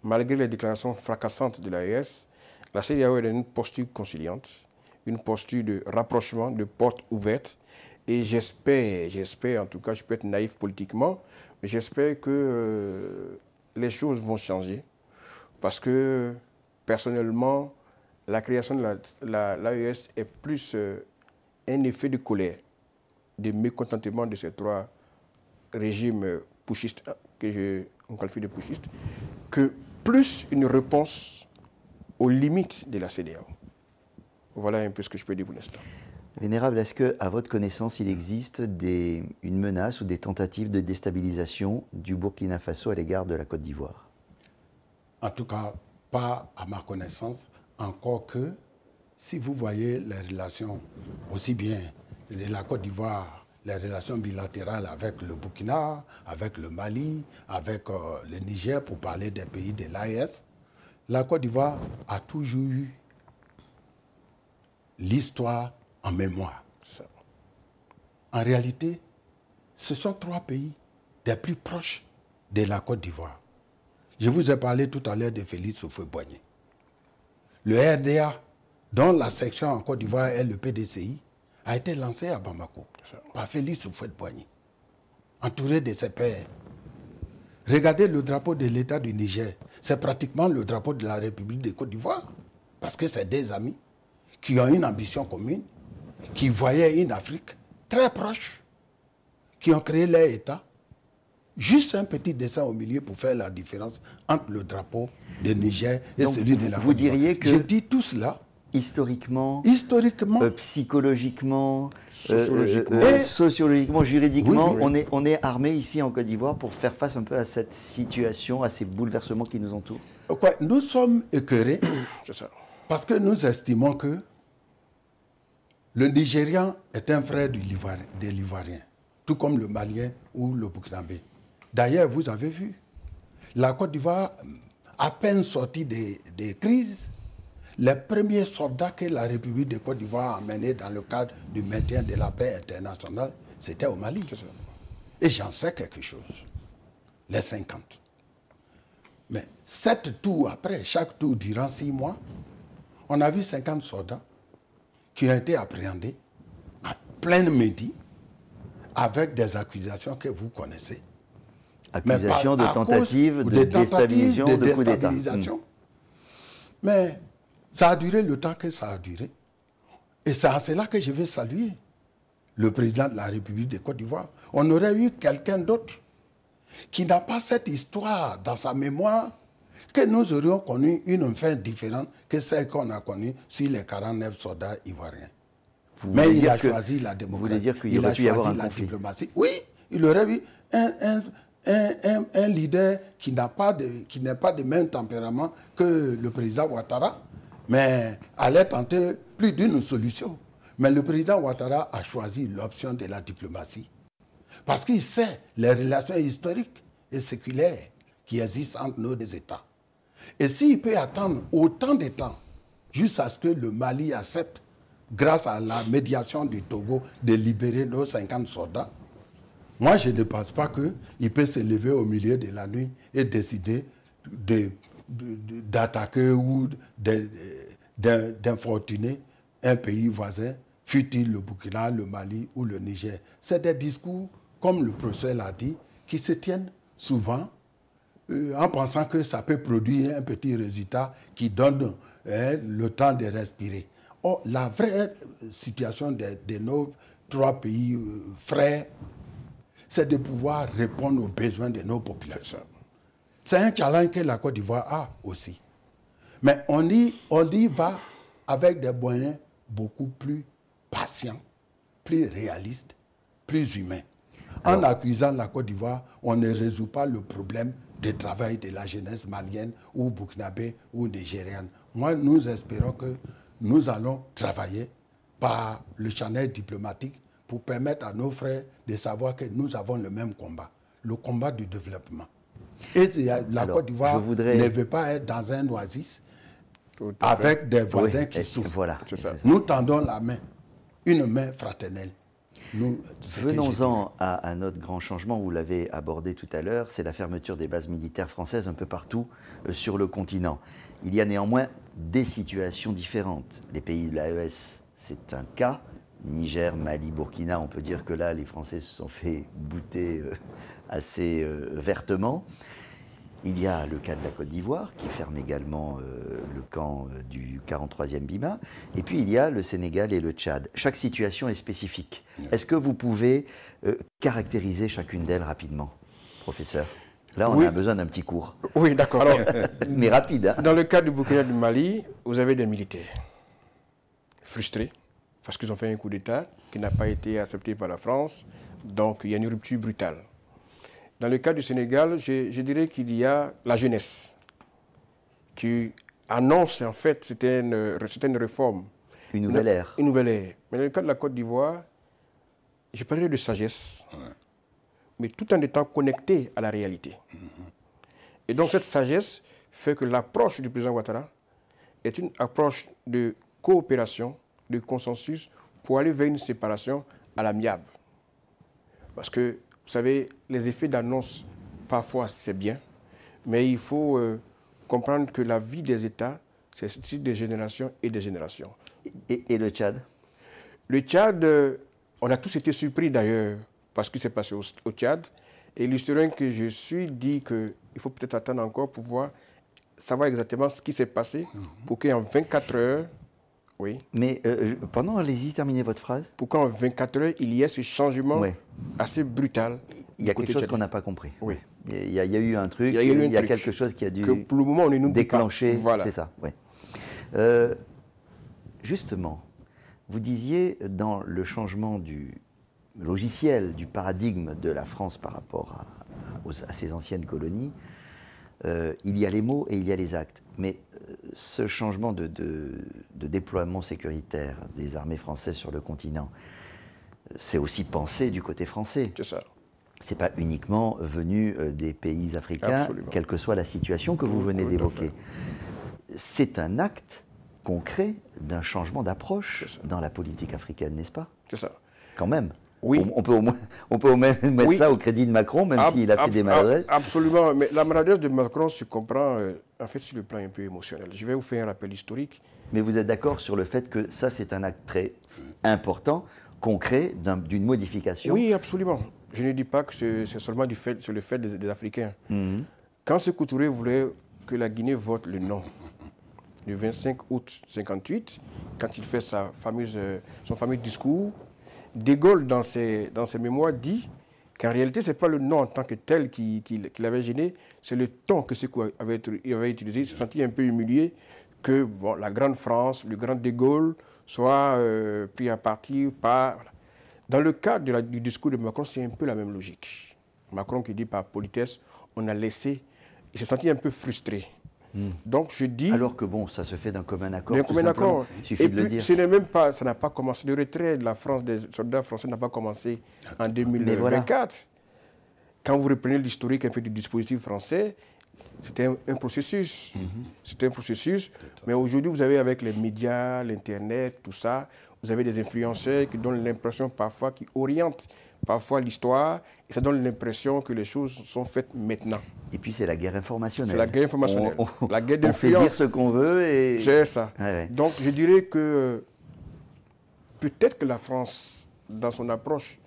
Malgré les déclarations fracassantes de l'AES, la CEDEAO est dans une posture conciliante, une posture de rapprochement, de porte ouverte. Et j'espère, en tout cas, je peux être naïf politiquement, mais j'espère que les choses vont changer. Parce que, personnellement, la création de l'AES est plus un effet de colère, de mécontentement de ces 3 régimes pushistes, qu'on qualifie de pushistes, que plus une réponse aux limites de la CEDEAO. Voilà un peu ce que je peux dire pour l'instant. Vénérable, est-ce qu'à votre connaissance, il existe une menace ou des tentatives de déstabilisation du Burkina Faso à l'égard de la Côte d'Ivoire? En tout cas, pas à ma connaissance, encore que si vous voyez les relations, aussi bien de la Côte d'Ivoire, les relations bilatérales avec le Burkina, avec le Mali, avec le Niger, pour parler des pays de l'AES, la Côte d'Ivoire a toujours eu l'histoire en mémoire. En réalité, ce sont 3 pays des plus proches de la Côte d'Ivoire. Je vous ai parlé tout à l'heure de Félix Houphouët-Boigny. Le RDA, dont la section en Côte d'Ivoire est le PDCI, a été lancé à Bamako par Félix Houphouët-Boigny, entouré de ses pairs. Regardez le drapeau de l'État du Niger. C'est pratiquement le drapeau de la République de Côte d'Ivoire, parce que c'est des amis qui ont une ambition commune, qui voyaient une Afrique très proche, qui ont créé leur État. Juste un petit dessin au milieu pour faire la différence entre le drapeau de Niger et donc, celui de la Côte d'Ivoire. Vous diriez que... Je dis tout cela. Historiquement, psychologiquement, sociologiquement, juridiquement, oui. On est armé ici en Côte d'Ivoire pour faire face un peu à cette situation, à ces bouleversements qui nous entourent. Ouais, nous sommes écœurés parce que nous estimons que le Nigérian est un frère de l'Ivoirien, tout comme le Malien ou le Burkinabé. D'ailleurs, vous avez vu, la Côte d'Ivoire, à peine sortie des crises, les premiers soldats que la République de Côte d'Ivoire a menés dans le cadre du maintien de la paix internationale, c'était au Mali. Et j'en sais quelque chose. Les 50. Mais 7 tours après, chaque tour durant 6 mois, on a vu 50 soldats qui ont été appréhendés à pleine midi avec des accusations que vous connaissez. Accusations de tentative de déstabilisation, de coup d'État. Mais ça a duré le temps que ça a duré. Et c'est à cela que je vais saluer le président de la République de Côte d'Ivoire. On aurait eu quelqu'un d'autre qui n'a pas cette histoire dans sa mémoire, que nous aurions connu une fin différente que celle qu'on a connue sur les 49 soldats ivoiriens. Mais il a choisi la démocratie. Vous voulez dire qu'il aurait pu y avoir un conflit? Diplomatie. Oui, il aurait eu un leader qui n'est pas de même tempérament que le président Ouattara, mais allait tenter plus d'une solution. Mais le président Ouattara a choisi l'option de la diplomatie. Parce qu'il sait les relations historiques et séculaires qui existent entre nos deux États. Et s'il peut attendre autant de temps, jusqu'à ce que le Mali accepte, grâce à la médiation du Togo, de libérer nos 50 soldats, moi je ne pense pas qu'il peut se lever au milieu de la nuit et décider d'attaquer ou d'infortuner un pays voisin, fût-il le Burkina, le Mali ou le Niger. C'est des discours, comme le professeur l'a dit, qui se tiennent souvent en pensant que ça peut produire un petit résultat qui donne le temps de respirer. Or, la vraie situation de nos 3 pays frères, c'est de pouvoir répondre aux besoins de nos populations. C'est un challenge que la Côte d'Ivoire a aussi. Mais on y va avec des moyens beaucoup plus patients, plus réalistes, plus humains. En accusant la Côte d'Ivoire, on ne résout pas le problème de travail de la jeunesse malienne ou burkinabé ou nigériane. Moi, nous espérons que nous allons travailler par le channel diplomatique pour permettre à nos frères de savoir que nous avons le même combat, le combat du développement. Et la Côte d'Ivoire ne veut pas être dans un oasis avec des voisins qui souffrent. Voilà, nous tendons la main, une main fraternelle. Venons-en à notre grand changement, vous l'avez abordé tout à l'heure, c'est la fermeture des bases militaires françaises un peu partout sur le continent. Il y a néanmoins des situations différentes. Les pays de l'AES, c'est un cas. Niger, Mali, Burkina, on peut dire que là, les Français se sont fait bouter assez vertement. Il y a le cas de la Côte d'Ivoire, qui ferme également le camp du 43e BIMA. Et puis, il y a le Sénégal et le Tchad. Chaque situation est spécifique. Est-ce que vous pouvez caractériser chacune d'elles rapidement, professeur? Là, on a besoin d'un petit cours. Oui, d'accord. Mais rapide. Hein. Dans le cas du Burkina et du Mali, vous avez des militaires frustrés parce qu'ils ont fait un coup d'État qui n'a pas été accepté par la France. Donc, il y a une rupture brutale. Dans le cas du Sénégal, je dirais qu'il y a la jeunesse qui annonce, en fait, c'était une réforme Une nouvelle ère. Une nouvelle ère. Mais dans le cas de la Côte d'Ivoire, je parlerai de sagesse, mais tout en étant connecté à la réalité. Et donc cette sagesse fait que l'approche du président Ouattara est une approche de coopération, de consensus, pour aller vers une séparation à l'amiable. Parce que, vous savez, les effets d'annonce, parfois, c'est bien, mais il faut comprendre que la vie des États, c'est sur des générations et des générations. Et le Tchad? Le Tchad, on a tous été surpris d'ailleurs par ce qui s'est passé au Tchad. Et l'historien que je suis dit qu'il faut peut-être attendre encore pour savoir exactement ce qui s'est passé pour qu'en 24 heures, oui. Mais pendant, allez-y, terminez votre phrase. Pour qu'en 24 heures, il y ait ce changement assez brutal. Il y a quelque chose qu'on n'a pas compris. Oui. Il y a eu un truc, il y a quelque chose qui a dû que pour le moment, on ne déclencher. Voilà. C'est ça, oui. Justement, vous disiez dans le changement du logiciel, du paradigme de la France par rapport à ses anciennes colonies, il y a les mots et il y a les actes. Mais ce changement de déploiement sécuritaire des armées françaises sur le continent, c'est aussi pensé du côté français. C'est ça. Ce n'est pas uniquement venu des pays africains, Absolument. quelle que soit la situation que vous venez d'évoquer. C'est un acte concret d'un changement d'approche dans la politique africaine, n'est-ce pas? C'est ça. Quand même. Oui. On peut au moins mettre ça au crédit de Macron, même s'il a fait des maladresses. Absolument. Mais la maladresse de Macron se comprend en fait sur le plan un peu émotionnel. Je vais vous faire un rappel historique. Mais vous êtes d'accord sur le fait que ça, c'est un acte très important, concret, d'une modification? Oui, absolument. Je ne dis pas que c'est seulement le fait des Africains. Quand Sékou Touré voulait que la Guinée vote le non, le 25 août 1958, quand il fait son fameux discours, De Gaulle, dans ses mémoires, dit qu'en réalité, ce n'est pas le non en tant que tel qui l'avait gêné, c'est le ton que Sékou avait utilisé. Il s'est senti un peu humilié que la grande France, le grand De Gaulle, soit pris à partie par... Voilà. Dans le cadre du discours de Macron, c'est un peu la même logique. Macron qui dit par politesse, on a laissé... Il s'est senti un peu frustré. Donc je dis... Alors que bon, ça se fait d'un commun accord. D'un commun accord. Il suffit de le dire. Ce n'est même pas, ça n'a pas commencé. Le retrait de la France, des soldats français n'a pas commencé en 2024. Voilà. Quand vous reprenez l'historique un peu du dispositif français, c'était un processus. C'était un processus. Mais aujourd'hui, vous avez avec les médias, l'Internet, tout ça, vous avez des influenceurs qui donnent l'impression parfois, qui orientent parfois l'histoire, et ça donne l'impression que les choses sont faites maintenant. Et puis c'est la guerre informationnelle. C'est la guerre informationnelle. La guerre d'influence. On fait dire ce qu'on veut et... C'est ça. Ouais. Donc je dirais que peut-être que la France, dans son approche,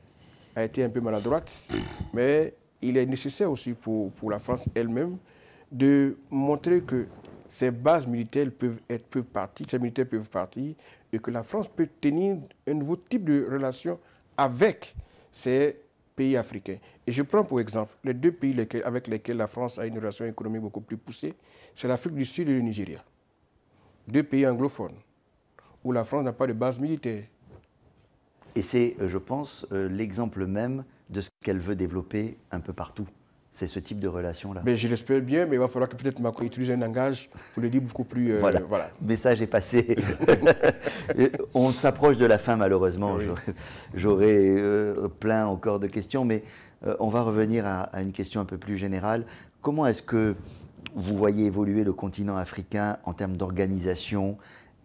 a été un peu maladroite, mais il est nécessaire aussi pour la France elle-même de montrer que ces bases militaires peuvent partir, ces militaires peuvent partir, et que la France peut tenir un nouveau type de relation avec ces pays africains. Et je prends pour exemple les deux pays avec lesquels la France a une relation économique beaucoup plus poussée, c'est l'Afrique du Sud et le Nigeria. Deux pays anglophones, où la France n'a pas de base militaire. Et c'est, je pense, l'exemple même de ce qu'elle veut développer un peu partout. C'est ce type de relation-là. Mais je l'espère bien, mais il va falloir que peut-être Macron utilise un langage pour le dire beaucoup plus... voilà. Le message est passé. On s'approche de la fin, malheureusement. Oui. J'aurais plein encore de questions, mais on va revenir à une question un peu plus générale. Comment est-ce que vous voyez évoluer le continent africain en termes d'organisation,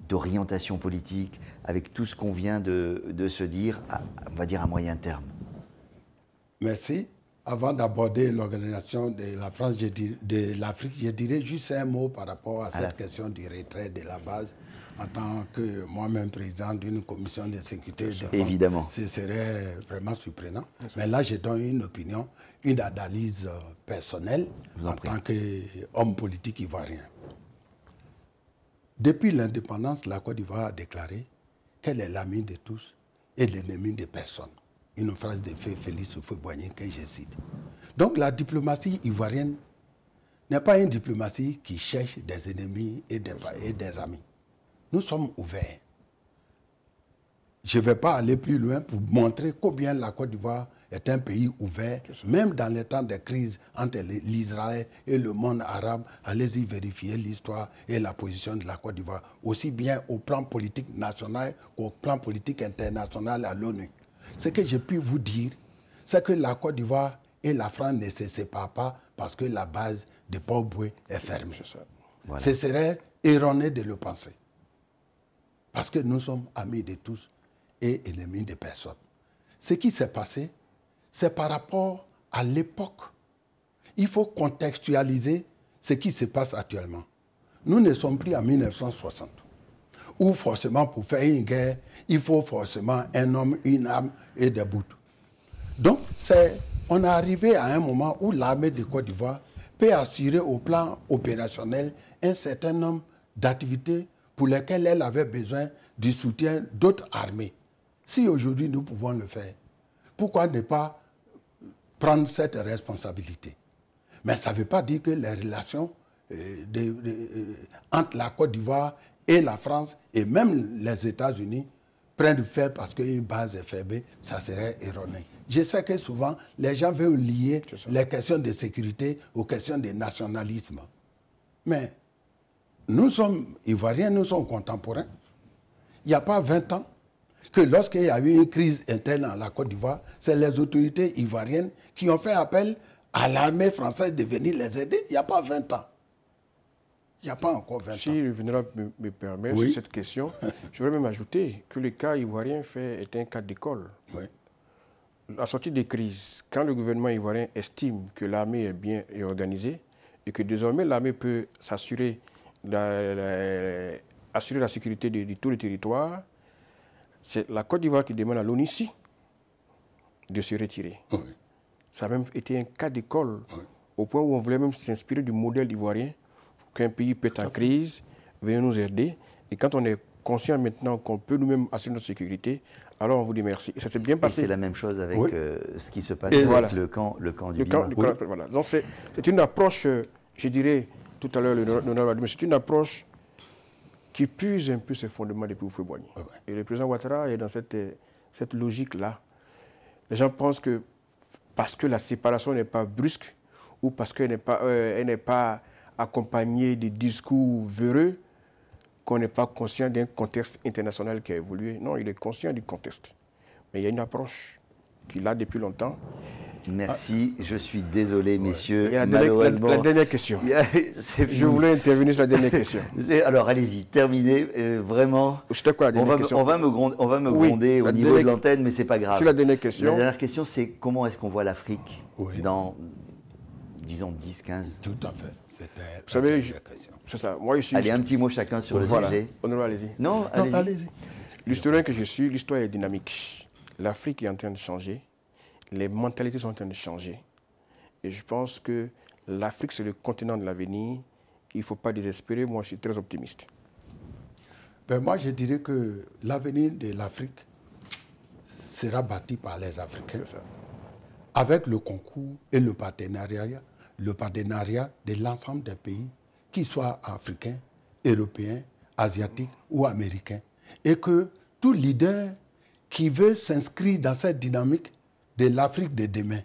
d'orientation politique, avec tout ce qu'on vient de se dire, on va dire à moyen terme? Merci. Avant d'aborder l'organisation de la France, de l'Afrique, je dirais juste un mot par rapport à cette question du retrait de la base. En tant que moi-même président d'une commission de sécurité et de défense, évidemment, ce serait vraiment surprenant. Mais là, je donne une opinion, une analyse personnelle en tant qu'homme politique ivoirien. Depuis l'indépendance, la Côte d'Ivoire a déclaré qu'elle est l'ami de tous et l'ennemi de personne. Une phrase de Félix Houphouët-Boigny que je cite. Donc la diplomatie ivoirienne n'est pas une diplomatie qui cherche des ennemis et des amis. Nous sommes ouverts. je ne vais pas aller plus loin pour montrer combien la Côte d'Ivoire est un pays ouvert, même dans les temps de crise entre l'Israël et le monde arabe. Allez-y vérifier l'histoire et la position de la Côte d'Ivoire, aussi bien au plan politique national qu'au plan politique international à l'ONU. Ce que j'ai pu vous dire, c'est que la Côte d'Ivoire et la France ne se séparent pas parce que la base de Port-Boué est fermée. Voilà. Ce serait erroné de le penser. Parce que nous sommes amis de tous et ennemis de personne. Ce qui s'est passé, c'est par rapport à l'époque. Il faut contextualiser ce qui se passe actuellement. Nous ne sommes plus en 1960, où forcément pour faire une guerre, il faut forcément un homme, une âme et des bouts. Donc, on est arrivé à un moment où l'armée de Côte d'Ivoire peut assurer au plan opérationnel un certain nombre d'activités pour lesquelles elle avait besoin du soutien d'autres armées. Si aujourd'hui nous pouvons le faire, pourquoi ne pas prendre cette responsabilité? Mais ça ne veut pas dire que les relations entre la Côte d'Ivoire et la France et même les États-Unis prennent fer parce qu'une base est fermée, ça serait erroné. Je sais que souvent, les gens veulent lier les questions de sécurité aux questions de nationalisme. Mais nous sommes Ivoiriens, nous sommes contemporains. Il n'y a pas 20 ans que lorsqu'il y a eu une crise interne à la Côte d'Ivoire, c'est les autorités ivoiriennes qui ont fait appel à l'armée française de venir les aider. Il n'y a pas 20 ans. Il n'y a pas encore 20 ans. Si le vénérable me permet, sur cette question, je voudrais même ajouter que le cas ivoirien est un cas d'école. Oui. La sortie des crises, quand le gouvernement ivoirien estime que l'armée est bien organisée et que désormais l'armée peut s'assurer assurer la sécurité de tout le territoire, c'est la Côte d'Ivoire qui demande à l'ONUCI de se retirer. Oui. Ça a même été un cas d'école, au point où on voulait même s'inspirer du modèle ivoirien, qu'un pays peut être en crise, venir nous aider. Et quand on est conscient maintenant qu'on peut nous-mêmes assurer notre sécurité, alors on vous dit merci. Et ça s'est bien passé. Et c'est la même chose avec ce qui se passe avec le camp du Liban. Voilà. Donc c'est une approche, je dirais, tout à l'heure, c'est une approche qui puise un peu ses fondements depuis Houphouët-Boigny. Et le président Ouattara est dans cette logique-là. Les gens pensent que parce que la séparation n'est pas brusque ou parce qu'elle n'est pas accompagnée de discours véreux, qu'on n'est pas conscient d'un contexte international qui a évolué. Non, il est conscient du contexte. Mais il y a une approche qu'il a depuis longtemps. Merci, je suis désolé, messieurs. Malheureusement, la dernière question. Je voulais intervenir sur la dernière question. Alors, allez-y, terminez. Vraiment, c'était quoi la dernière question? On va me gronder au niveau de l'antenne, mais ce n'est pas grave. C'est la dernière question. La dernière question, c'est comment est-ce qu'on voit l'Afrique dans, disons, 10, 15 Tout à fait. C'était vous savez, c'est ça. Moi, je suis allez, un petit mot chacun sur le sujet. Allez-y. Non, allez-y. L'historien que je suis, l'histoire est dynamique. L'Afrique est en train de changer. Les mentalités sont en train de changer. Et je pense que l'Afrique, c'est le continent de l'avenir. Il ne faut pas désespérer. Moi, je suis très optimiste. Moi, je dirais que l'avenir de l'Afrique sera bâti par les Africains. Avec le concours et le partenariat de l'ensemble des pays, qu'ils soient africains, européens, asiatiques ou américains. Et que tout leader qui veut s'inscrire dans cette dynamique de l'Afrique de demain,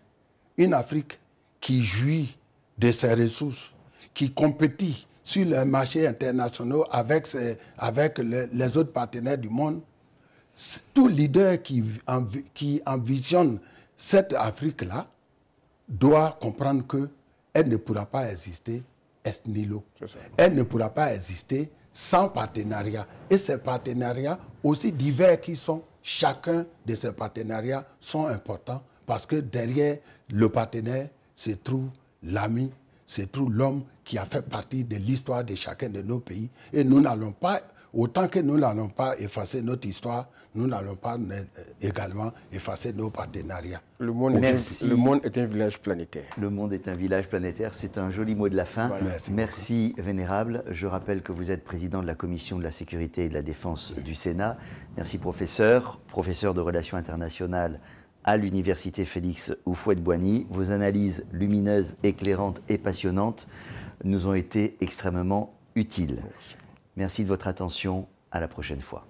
une Afrique qui jouit de ses ressources, qui compétit sur les marchés internationaux avec les autres partenaires du monde, tout leader qui envisionne cette Afrique-là doit comprendre qu'elle ne pourra pas exister est nihilo. Elle ne pourra pas exister sans partenariat. Et ces partenariats, aussi divers qu'ils sont, chacun de ces partenariats sont importants parce que derrière le partenaire se trouve l'ami, se trouve l'homme qui a fait partie de l'histoire de chacun de nos pays. Et nous n'allons pas, autant que nous n'allons pas effacer notre histoire, nous n'allons pas également effacer nos partenariats. Le monde est un village planétaire. Le monde est un village planétaire, c'est un joli mot de la fin. Voilà. Merci Vénérable. Je rappelle que vous êtes président de la Commission de la sécurité et de la défense du Sénat. Merci professeur de relations internationales à l'Université Félix Houphouët-Boigny. Vos analyses lumineuses, éclairantes et passionnantes nous ont été extrêmement utiles. Merci de votre attention. À la prochaine fois.